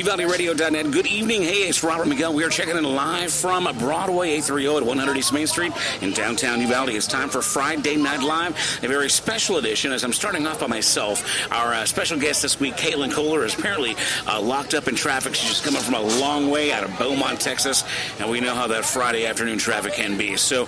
UvaldeRadio.net. Good evening. Hey, it's Robert Miguel. We are checking in live from Broadway 830 at 100 East Main Street in downtown Uvalde. It's time for Friday Night Live, a very special edition. As I'm starting off by myself, our special guest this week, Kaitlyn Kohler, is apparently locked up in traffic. She's just coming from a long way out of Beaumont, Texas, and we know how that Friday afternoon traffic can be. So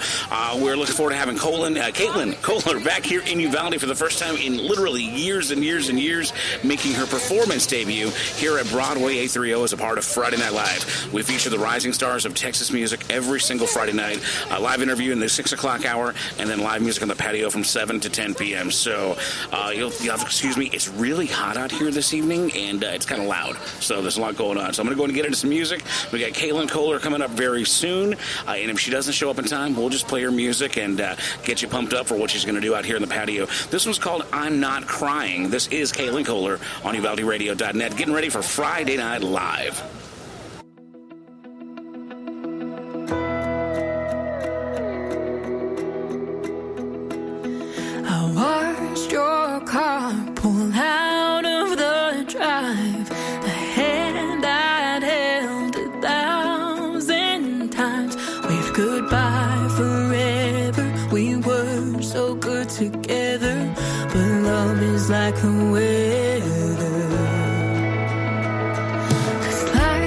we're looking forward to having Kaitlyn Kohler back here in Uvalde for the first time in literally years and years and years, making her performance debut here at Broadway 830 as a part of Friday Night Live. We feature the rising stars of Texas music every single Friday night. A live interview in the 6 o'clock hour, and then live music on the patio from 7 to 10 p.m. So you'll have to excuse me. It's really hot out here this evening, and it's kind of loud. So there's a lot going on. So I'm going to go and get into some music. We got Kaitlyn Kohler coming up very soon, and if she doesn't show up in time, we'll just play her music and get you pumped up for what she's going to do out here in the patio. This one's called I'm Not Crying. This is Kaitlyn Kohler on UvaldeRadio.net, getting ready for Friday Night Live. I watched your car pull out of the drive. The hand I'd held 1,000 times. Waved goodbye forever. We were so good together, but love is like the weather. 'Cause life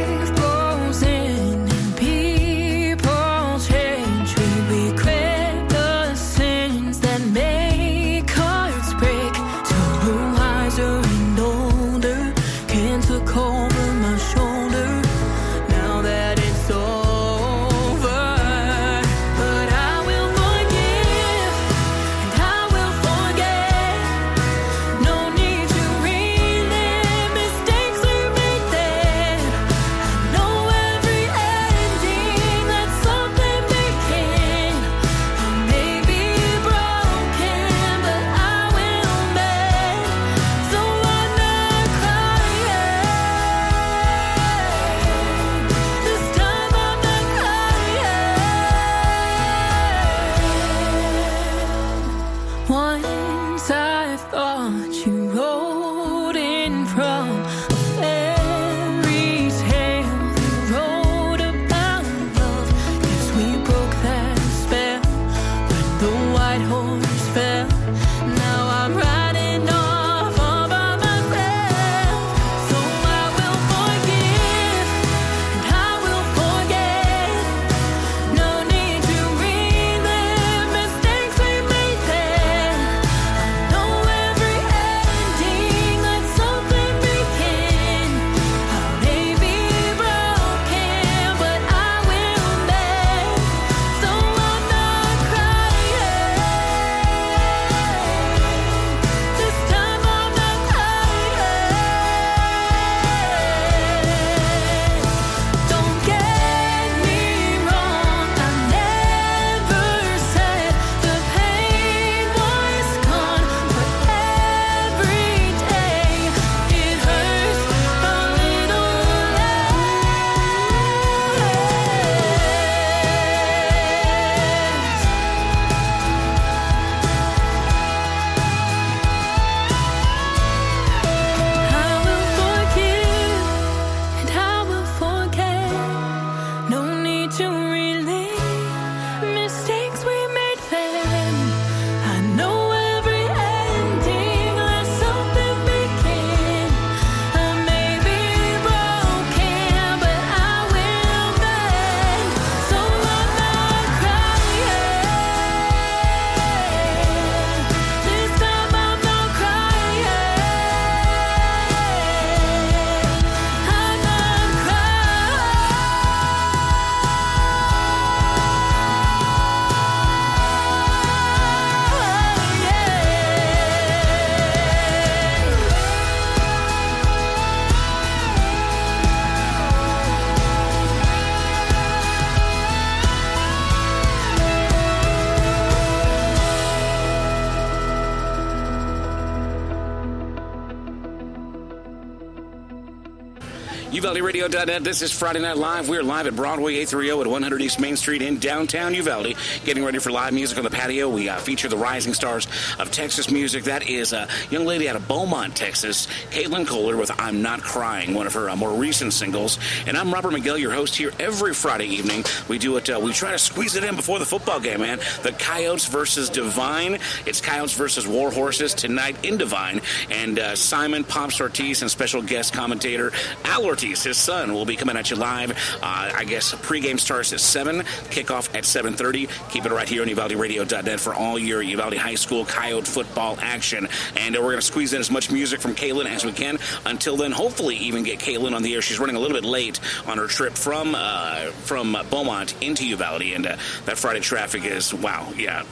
UvaldeRadio.net. This is Friday Night Live. We're live at Broadway 830 at 100 East Main Street in downtown Uvalde. Getting ready for live music on the patio. We feature the rising stars of Texas music. That is a young lady out of Beaumont, Texas, Kaitlyn Kohler with I'm Not Crying, one of her more recent singles. And I'm Robert Miguel, your host here every Friday evening. We do it, we try to squeeze it in before the football game, man. The Coyotes versus Divine. It's Coyotes versus War Horses tonight in Divine. And Simon Pops Ortiz and special guest commentator Al Ortiz, his son, will be coming at you live. I guess pregame starts at 7, kickoff at 7:30. Keep it right here on UvaldeRadio.net for all your Uvalde High School Coyote football action. And we're going to squeeze in as much music from Kaitlyn as we can. Until then, hopefully even get Kaitlyn on the air. She's running a little bit late on her trip from Beaumont into Uvalde. And that Friday traffic is, wow, yeah.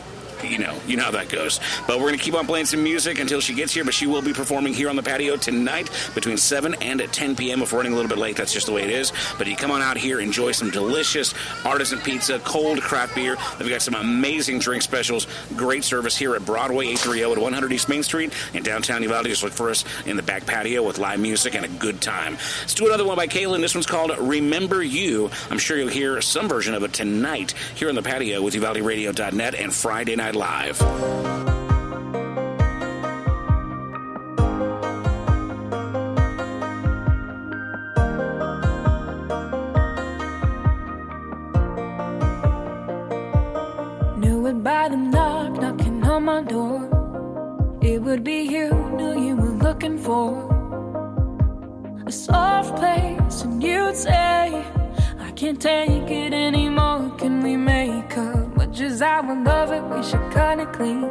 You know how that goes. But we're going to keep on playing some music until she gets here, but she will be performing here on the patio tonight between 7 and 10 p.m. If we're running a little bit late, that's just the way it is. But you come on out here, enjoy some delicious artisan pizza, cold craft beer. They've got some amazing drink specials, great service here at Broadway 830 at 100 East Main Street in downtown Uvalde. Just look for us in the back patio with live music and a good time. Let's do another one by Kaitlyn. This one's called Remember You. I'm sure you'll hear some version of it tonight here on the patio with UvaldeRadio.net and Friday Night Live. Knew it by the knocking on my door. It would be you, knew you were looking for a soft place, and you'd say, I can't take it anymore, can we make up? Much as I would love it, we should cut it clean.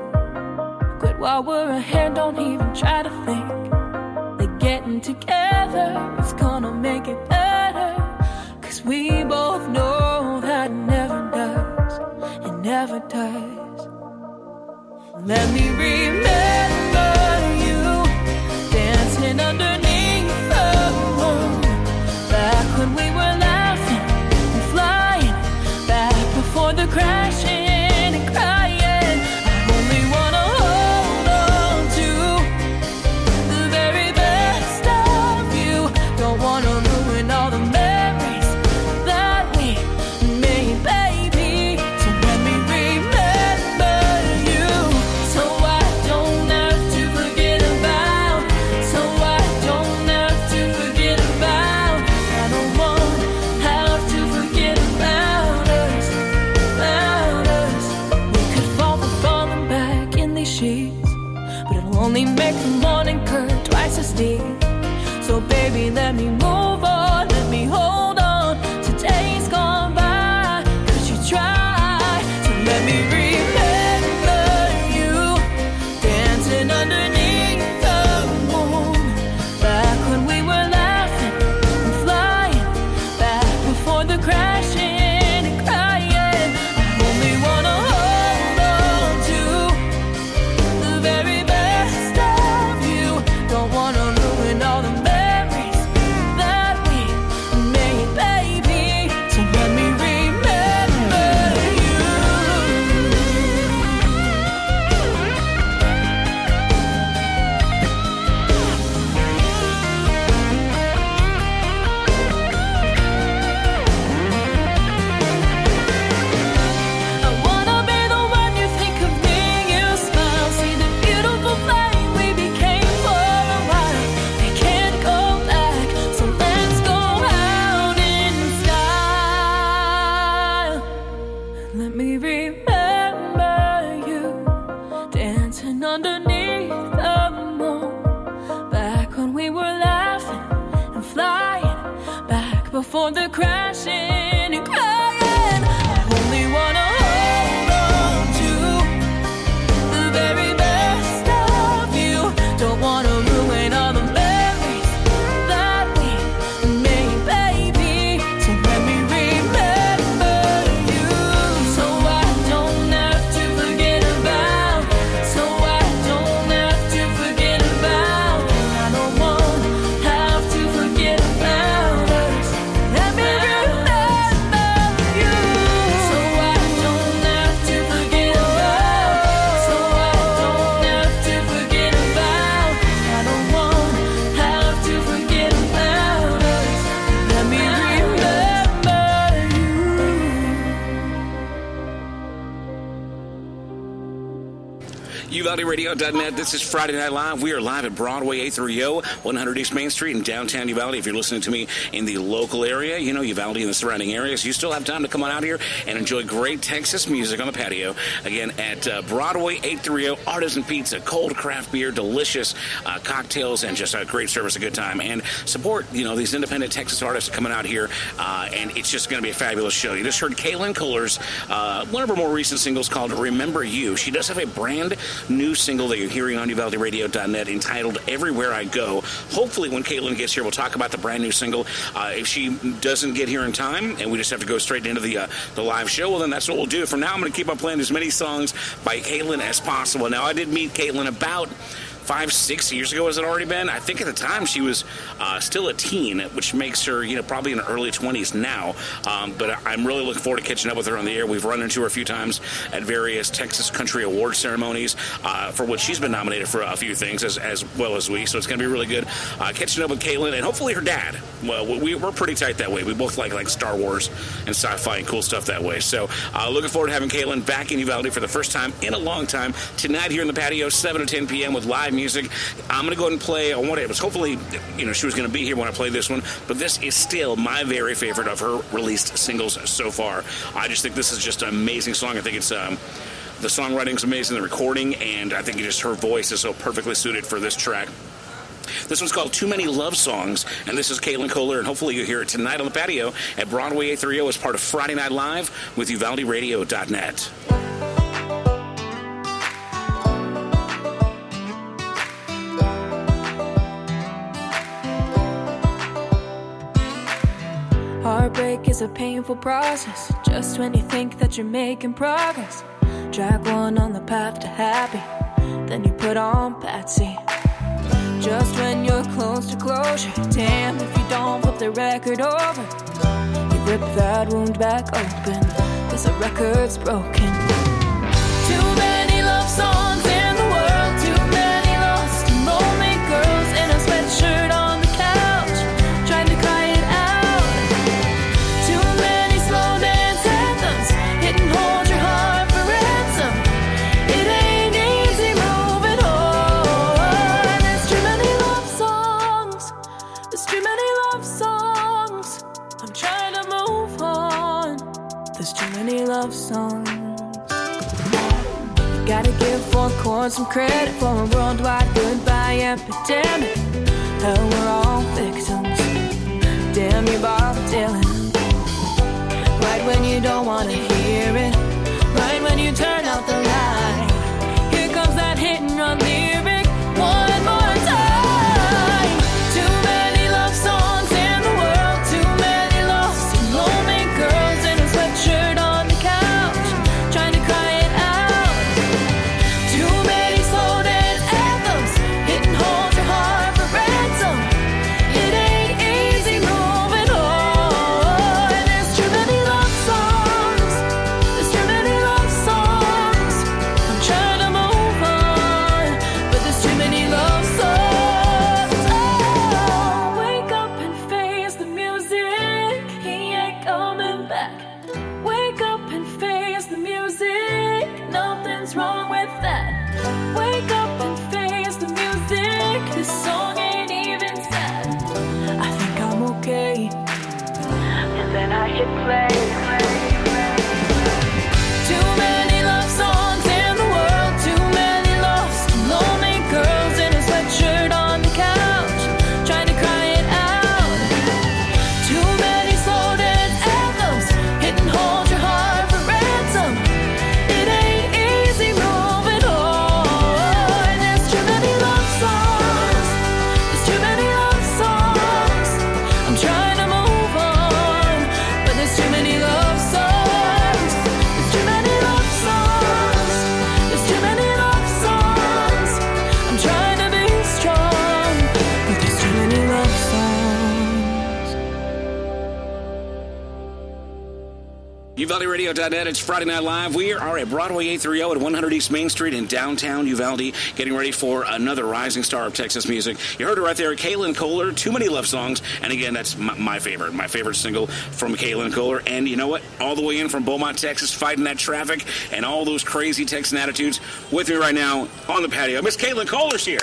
Quit while we're ahead, don't even try to think that getting together is gonna make it better. Cause we both know that it never does, it never does. Let me remember you dancing underneath the moon, back when we were laughing and flying, back before the crashing and crying. I only wanna hold on to the very best of you. Don't wanna ruin all the memories that we made, baby. So let me remember you, so I don't have to forget about, so I don't have to forget about. I don't want to have to forget about us, about us. We could fall for falling back in these sheets, but it'll only make the morning curve twice as deep. So baby, let me move on, let me hold on to days gone by. Could you try to let me remember you dancing underneath the moon, back when we were laughing and flying, back before the crashing and crying. I only wanna hold on to the very best of you. Don't wanna ruin all the memories that we made, baby. So let me remember you. I wanna be the one you think of me, you smile, see the beautiful flame we became for a while. We can't go back, so let's go out in style. Let me remember you dancing underneath the moon, back when we were laughing and flying, back before the crashing and crying. I only wanna hold on to the very best of you. Don't wanna ruin all the memories that we made, baby. So let me remember you, so I don't have to forget about, so I don't have to forget about. I don't want to have to forget about us. Let me remember UvaldeRadio.net. This is Friday Night Live. We are live at Broadway 830, 100 East Main Street in downtown Uvalde. If you're listening to me in the local area, you know, Uvalde and the surrounding areas, you still have time to come on out here and enjoy great Texas music on the patio. Again, at Broadway 830, artisan pizza, cold craft beer, delicious cocktails, and just a great service, a good time. And support, you know, these independent Texas artists coming out here, and it's just going to be a fabulous show. You just heard Kaitlyn Kohler's one of her more recent singles called Remember You. She does have a brand new single that you're hearing on UvaldeRadio.net entitled Everywhere I Go. Hopefully when Kaitlyn gets here, we'll talk about the brand new single. If she doesn't get here in time and we just have to go straight into the live show, well, then that's what we'll do. For now, I'm going to keep on playing as many songs by Kaitlyn as possible. Now, I did meet Kaitlyn about 5-6 years ago. Has it already been? I think at the time she was still a teen, which makes her, you know, probably in her early 20s now. But I'm really looking forward to catching up with her on the air. We've run into her a few times at various Texas Country Award ceremonies, for which she's been nominated for a few things as well as we. So it's going to be really good catching up with Kaitlyn and hopefully her dad. Well, we're pretty tight that way. We both like Star Wars and sci-fi and cool stuff that way. So looking forward to having Kaitlyn back in Uvalde for the first time in a long time tonight here in the patio, 7 to 10 p.m. with live music. I'm going to go ahead and play it was hopefully, you know, she was going to be here when I played this one, but this is still my very favorite of her released singles so far. I just think this is just an amazing song. I think it's the songwriting's amazing, the recording, and I think just her voice is so perfectly suited for this track. This one's called Too Many Love Songs, and this is Kaitlyn Kohler, and hopefully you'll hear it tonight on the patio at Broadway 830 as part of Friday Night Live with UvaldeRadio.net. Heartbreak is a painful process. Just when you think that you're making progress, drag one on the path to happy, then you put on Patsy. Just when you're close to closure, damn if you don't flip the record over. You rip that wound back open, 'cause the record's broken. Too many love songs in the world, too many lost and lonely girls in a sweatshirt on the couch, trying to cry it out. Too many slow dance anthems, hit and hold your heart for ransom. It ain't easy moving on. There's too many love songs, there's too many love songs. I'm trying to move on. There's too many love songs. You gotta give four chords some credit for a worldwide goodbye epidemic. Hell, we're all victims. Damn you, Bob Dylan. Right when you don't wanna hear it, right when you turn out the light, here comes that hit and run lyric one more time. Too many love songs in the world, too many lost and lonely girls in a sweatshirt on the couch, trying to cry it out. Too many slow dance anthems, hit and hold your heart for ransom. It ain't easy moving on. There's too many love songs, there's too many love songs. I'm trying to move on, but there's too many love songs. Oh, wake up and face the music, he ain't coming back. Wake up and face the music, nothing's wrong with that. Wake up and face the music, this song ain't even sad. I think I'm okay, and then I hit play. Too many love songs in the world, too many lost and lonely girls in a sweatshirt on the couch, trying to cry it out. Too many slow dance anthems, hit and hold your heart for ransom. It ain't easy moving on. There's too many love songs, there's too many love songs. I'm trying to move on, but there's too many love UvaldeRadio.net. It's Friday Night Live. We are at Broadway 830 at 100 East Main Street in downtown Uvalde, getting ready for another rising star of Texas music. You heard her right there, Kaitlyn Kohler, Too Many Love Songs. And again, that's my favorite single from Kaitlyn Kohler. And you know what? All the way in from Beaumont, Texas, fighting that traffic and all those crazy Texan attitudes. With me right now on the patio, Miss Kaitlyn Kohler's here.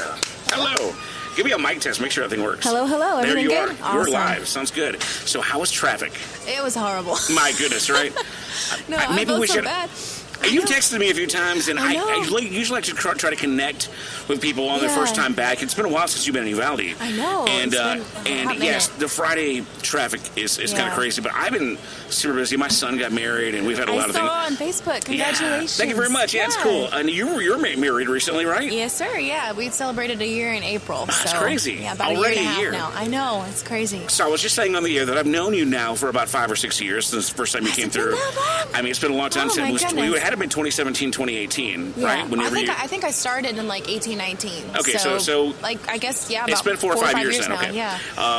Hello. Give me a mic test. Make sure everything works. Hello. There Everything you good? are. Awesome. You're live. Sounds good. So how was traffic? It was horrible. My goodness, right? No, I felt so bad. You've texted me a few times, and I usually like to try to connect with people on their first time back. It's been a while since you've been in Uvalde. I know. And and yes, the Friday traffic is kind of crazy, but I've been super busy. My son got married, and we've had a lot of things. I saw on Facebook. Congratulations. Yeah, thank you very much. Yeah, it's cool. And you're married recently, right? Yes, sir. Yeah, we celebrated a year in April. That's crazy. Yeah, about already a year and a a half now. I know. It's crazy. So I was just saying on the air that I've known you now for about 5 or 6 years since the first time you came through. I mean, it's been a long time since we had it been 2017, 2018, right? I think I started in like 18, 19. Okay, so like I guess it's been 4 or 5 years then. now, Okay, yeah.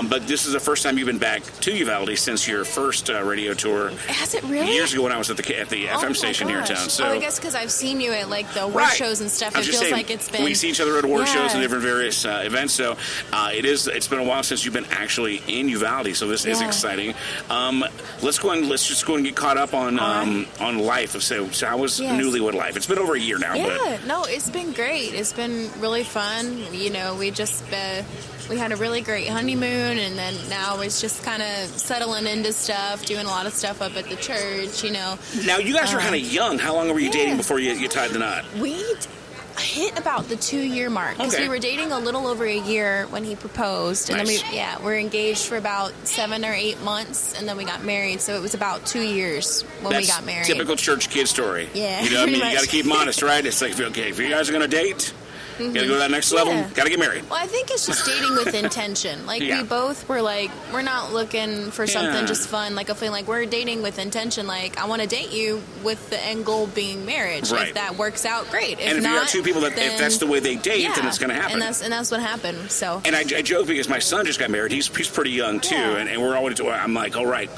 But this is the first time you've been back to Uvalde since your first radio tour. Has it really? Years ago when I was at the FM station here in town. So I guess because I've seen you at like the work shows and stuff. It feels like it's been. We see each other at work shows and different various events. So it's been a while since you've been actually in Uvalde. So this is exciting. Let's just go and get caught up on life. So how was Newlywed Life? It's been over a year now. Yeah, no, it's been great. It's been really fun. You know, we just we had a really great honeymoon, and then now it's just kind of settling into stuff, doing a lot of stuff up at the church. You know. Now you guys are kind of young. How long were you dating before you tied the knot? We hit about the 2-year mark because we were dating a little over a year when he proposed, and then we're engaged for about 7 or 8 months, and then we got married. So it was about 2 years when we got married. Typical church kid story. Yeah, you know what I mean. You got to keep them honest, right? It's like, okay, if you guys are going to date. Got to go to that next level. Got to get married. Well, I think it's just dating with intention. Like we both were like, we're not looking for something just fun. Like a feeling like we're dating with intention. Like I want to date you with the end goal being marriage. Right. If that works out, great. If not, you are two people that if that's the way they date, then it's going to happen. And that's what happened. So. And I joke because my son just got married. He's pretty young too, and we're always. I'm like, all right.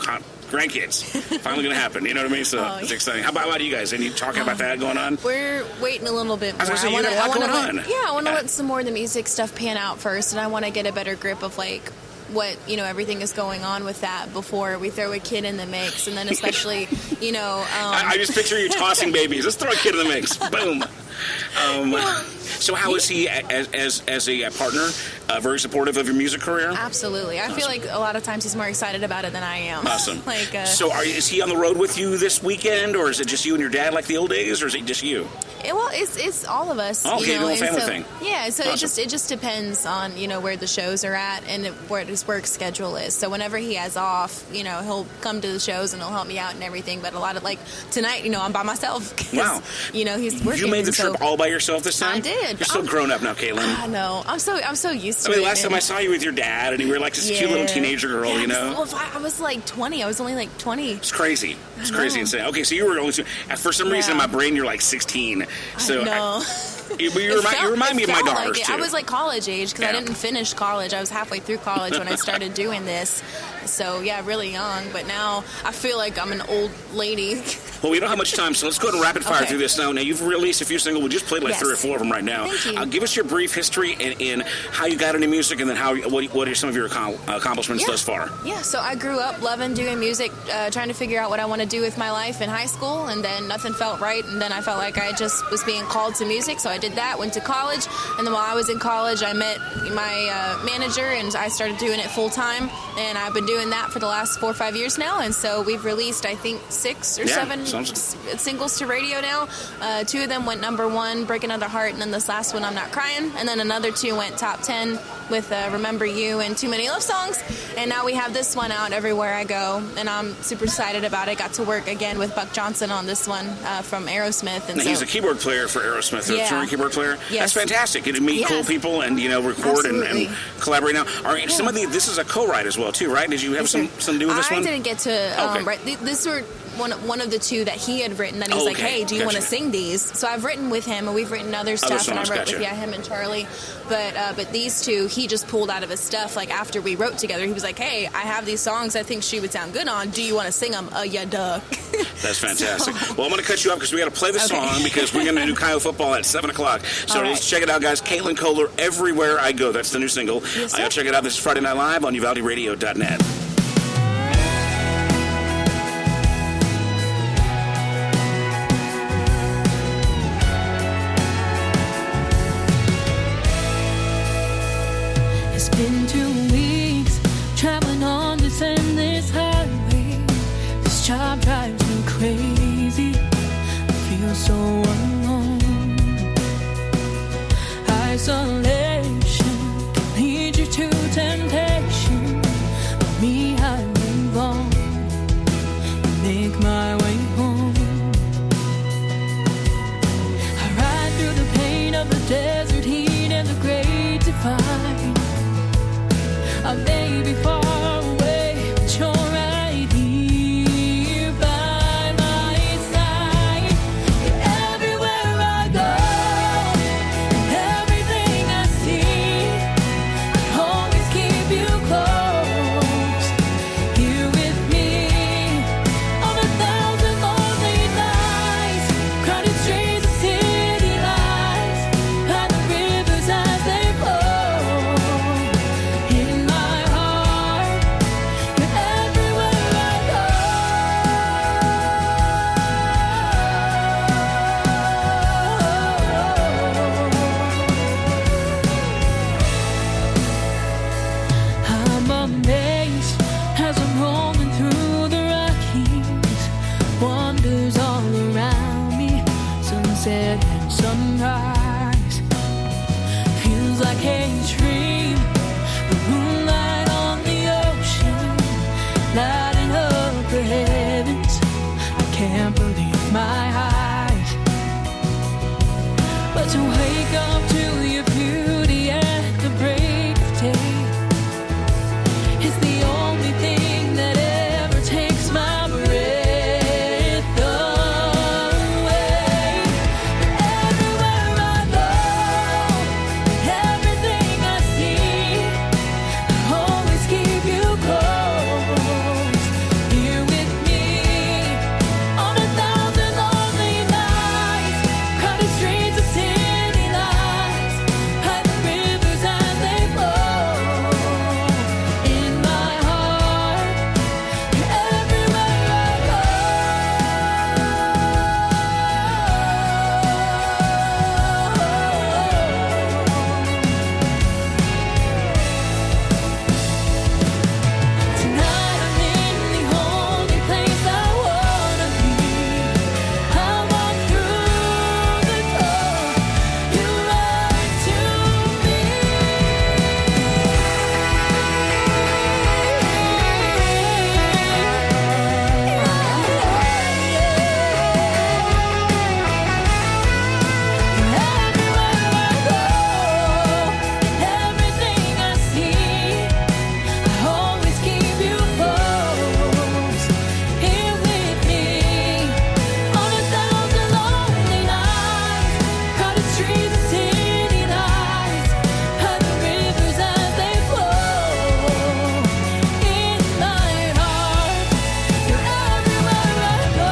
Grandkids. Finally going to happen. You know what I mean? So it's exciting. How about you guys? Any talking about that going on? We're waiting a little bit more. I want to let some more of the music stuff pan out first, and I want to get a better grip of like what everything is going on with that before we throw a kid in the mix, and then especially I just picture you tossing babies. Let's throw a kid in the mix. Boom. So how is he as a partner? Very supportive of your music career? Absolutely. I feel like a lot of times he's more excited about it than I am. Awesome. So is he on the road with you this weekend, or is it just you and your dad like the old days, or is it just you? Well, it's all of us. Okay, the whole family thing. Yeah, so awesome. it just depends on where the shows are at and where his work schedule is. So whenever he has off, he'll come to the shows and he'll help me out and everything. But a lot of like tonight, I'm by myself. Wow. He's working. You made the trip all by yourself this time? I did. You're so grown up now, Kaitlyn. I know. I'm so used to it. I mean, last time I saw you with your dad, and you were like this cute little teenager girl, Well, I was like 20. I was only like 20. It's crazy. It's crazy insane. Okay, so you were only for some reason in my brain you're like 16. So I know. You remind me of my daughters too. I was like college age because I didn't finish college. I was halfway through college when I started doing this. So really young. But now I feel like I'm an old lady. Well, we don't have much time, so let's go ahead and rapid fire through this now. Now, you've released a few singles. We just played like 3 or 4 of them right now. Thank you. Give us your brief history in how you got into music, and then what are some of your accomplishments thus far? Yeah, so I grew up loving doing music, trying to figure out what I want to do with my life in high school, and then nothing felt right, and then I felt like I just was being called to music, so I did that, went to college, and then while I was in college, I met my manager, and I started doing it full-time, and I've been doing that for the last 4 or 5 years now, and so we've released, I think, 6 or 7 singles to radio now. 2 of them went #1, Break Another Heart, and then this last one, I'm Not Crying, and then another 2 went top 10 with Remember You and Too Many Love Songs, and now we have this one out everywhere I go, and I'm super excited about it. Got to work again with Buck Johnson on this one from Aerosmith. And he's a keyboard player for Aerosmith, a touring keyboard player. That's fantastic. You get to meet cool people and record and collaborate. Now, some of this is a co-write as well too, right? Did you have some to do with this one? I didn't get to write. These were one of the 2 that he had written. Then he's like, "Hey, do you want to sing these?" So I've written with him, and we've written other stuff. And I wrote with him and Charlie. But these 2, he just pulled out of his stuff. Like after we wrote together, he was like, "Hey, I have these songs I think she would sound good on. Do you want to sing them?" Yeah, duh. That's fantastic. Well, I'm going to cut you up because we got to play the song because we're going to do Kyle football at 7 o'clock. So let's check it out, guys. Kaitlyn Kohler, Everywhere I Go. That's the new single. Yes, I'll check it out. This is Friday Night Live on UvaldeRadio.net. It's been 2 weeks traveling on this endless highway. This job drives me crazy. I feel so alone. Isolation can lead you to temptation. But me, I move on and make my way home. I ride through the pain of the desert heat and the great divide. I may be far away, but you're right here by my side. You're everywhere I go, and everything I see. I always keep you close, here with me. On 1,000 lonely nights, crowded streets of city lights, by the rivers as they flow. In my heart, you're everywhere I go. I'm amazed as I'm rolling through the Rockies. Wonders all around me, sunset and sunrise. Feels like a dream. The moonlight on the ocean, lighting up the heavens. I can't believe my eyes. But to wake up to your beauty at the break of day is the only thing that ever takes my breath away. Everywhere I go, everything I see, I always keep you close, here with me. On 1,000 lonely nights, crowded streets of city lights, by the rivers as they flow. In my heart, you're everywhere I go. Tonight I'm in the only place I wanna be. I walk through the door, you lied to me. Everywhere I go, everything I see, I always keep you close, here with me. On 1,000 lonely nights, crowded streets of city lights, by the rivers as they flow. In my heart, you're everywhere I go.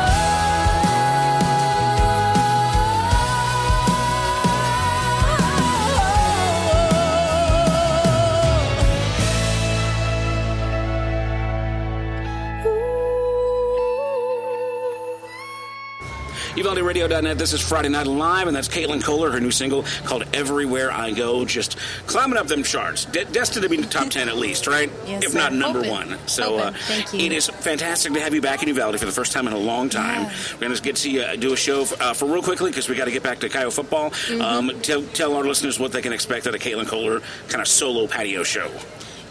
UvaldeRadio.net. This is Friday Night Live, and that's Kaitlyn Kohler, her new single called Everywhere I Go. Just climbing up them charts. Destined to be in the top 10 at least, right? Yes, if sir. not number Hoping. one. So Hoping. Thank you. it is fantastic to have you back in Uvalde for the first time in a long time. Yeah. We're going to get to do a show for real quickly because we got to get back to Kyle football. Tell our listeners what they can expect at a Kaitlyn Kohler kind of solo patio show.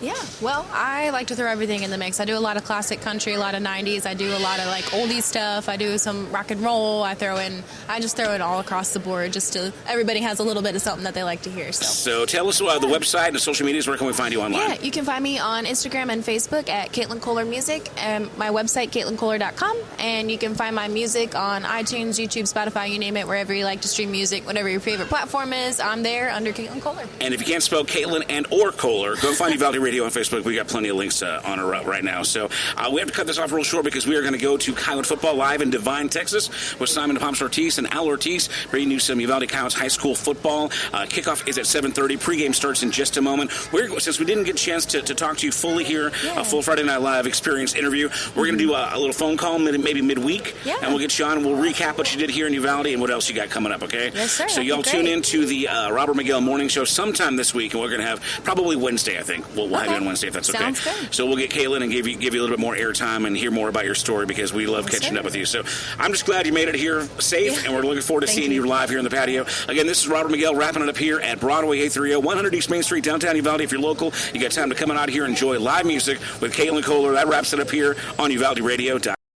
Yeah, well, I like to throw everything in the mix. I do a lot of classic country, a lot of 90s. I do a lot of like oldie stuff. I do some rock and roll. I just throw it all across the board just to, everybody has a little bit of something that they like to hear. So tell us the website and the social medias. Where can we find you online? Yeah, you can find me on Instagram and Facebook at Kaitlyn Kohler Music, and my website, KaitlynKohler.com. And you can find my music on iTunes, YouTube, Spotify, you name it, wherever you like to stream music, whatever your favorite platform is, I'm there under Kaitlyn Kohler. And if you can't spell Kaitlyn and or Kohler, go find Uvalde Radio on Facebook. We got plenty of links on our route right now. So we have to cut this off real short because we are going to go to Coyote football live in Devine, Texas, with Simon Pops Ortiz and Al Ortiz, bringing you some Uvalde Coyotes high school football. Kickoff is at 7:30. Pregame starts in just a moment. Since we didn't get a chance to talk to you fully here, a full Friday Night Live experience interview, we're going to do a little phone call maybe midweek, and we'll get you on and we'll recap what you did here in Uvalde and what else you got coming up, okay? Yes, sir. So y'all tune in to the Robert Miguel Morning Show sometime this week, and we're going to have probably Wednesday, I think. We'll have you on Wednesday if that's okay. Sounds good. So we'll get Kaitlyn and give you a little bit more airtime and hear more about your story because we love catching up with you. So I'm just glad you made it here safe, and we're looking forward to seeing you live here in the patio. Again, this is Robert Miguel wrapping it up here at Broadway 830, 100 East Main Street, downtown Uvalde. If you're local, you got time to come on out here and enjoy live music with Kaitlyn Kohler. That wraps it up here on Uvalde Radio.